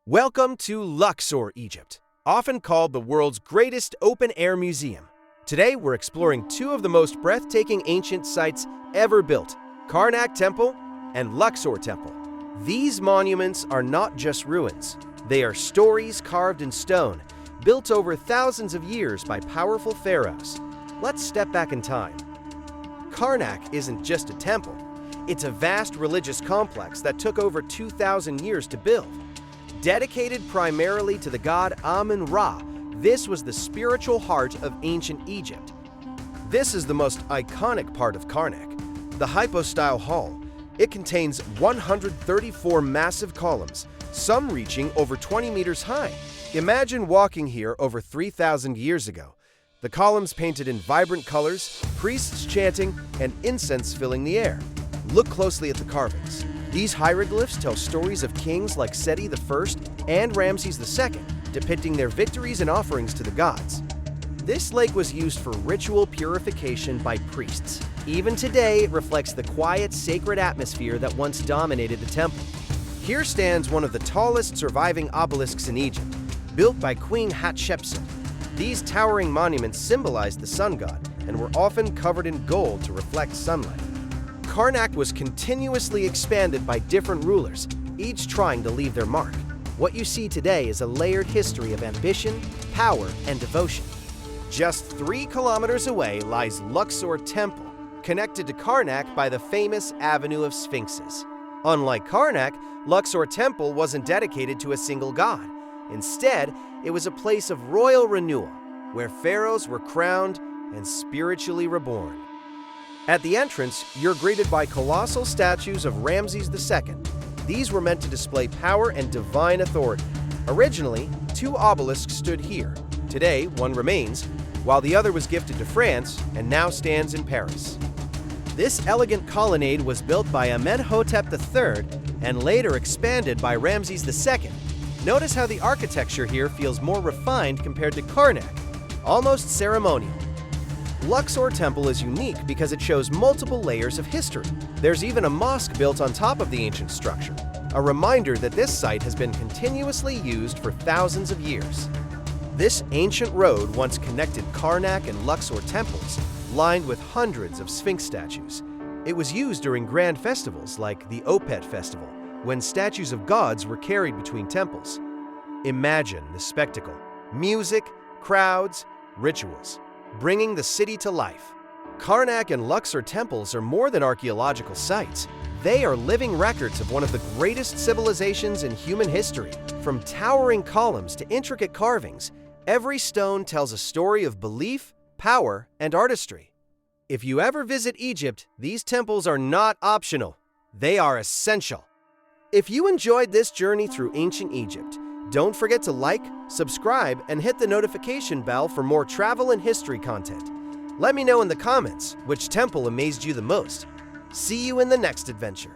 Welcome to Luxor, Egypt, often called the world's greatest open-air museum. Today, we're exploring two of the most breathtaking ancient sites ever built, Karnak Temple and Luxor Temple. These monuments are not just ruins. They are stories carved in stone, built over thousands of years by powerful pharaohs. Let's step back in time. Karnak isn't just a temple. It's a vast religious complex that took over 2,000 years to build. Dedicated primarily to the god Amun-Ra, this was the spiritual heart of ancient Egypt. This is the most iconic part of Karnak, the hypostyle hall. It contains 134 massive columns, some reaching over 20 meters high. Imagine walking here over 3,000 years ago. The columns painted in vibrant colors, priests chanting, and incense filling the air. Look closely at the carvings. These hieroglyphs tell stories of kings like Seti I and Ramses II, depicting their victories and offerings to the gods. This lake was used for ritual purification by priests. Even today, it reflects the quiet, sacred atmosphere that once dominated the temple. Here stands one of the tallest surviving obelisks in Egypt, built by Queen Hatshepsut. These towering monuments symbolized the sun god and were often covered in gold to reflect sunlight. Karnak was continuously expanded by different rulers, each trying to leave their mark. What you see today is a layered history of ambition, power, and devotion. Just 3 kilometers away lies Luxor Temple, connected to Karnak by the famous Avenue of Sphinxes. Unlike Karnak, Luxor Temple wasn't dedicated to a single god. Instead, it was a place of royal renewal, where pharaohs were crowned and spiritually reborn. At the entrance, you're greeted by colossal statues of Ramses II. These were meant to display power and divine authority. Originally, 2 obelisks stood here. Today, one remains, while the other was gifted to France and now stands in Paris. This elegant colonnade was built by Amenhotep III and later expanded by Ramses II. Notice how the architecture here feels more refined compared to Karnak, almost ceremonial. Luxor Temple is unique because it shows multiple layers of history. There's even a mosque built on top of the ancient structure, a reminder that this site has been continuously used for thousands of years. This ancient road once connected Karnak and Luxor temples, lined with hundreds of Sphinx statues. It was used during grand festivals like the Opet Festival, when statues of gods were carried between temples. Imagine the spectacle: music, crowds, rituals, bringing the city to life. Karnak and Luxor temples are more than archaeological sites. They are living records of one of the greatest civilizations in human history. From towering columns to intricate carvings, every stone tells a story of belief, power, and artistry. If you ever visit Egypt, these temples are not optional. They are essential. If you enjoyed this journey through ancient Egypt, don't forget to like, subscribe, and hit the notification bell for more travel and history content. Let me know in the comments which temple amazed you the most. See you in the next adventure.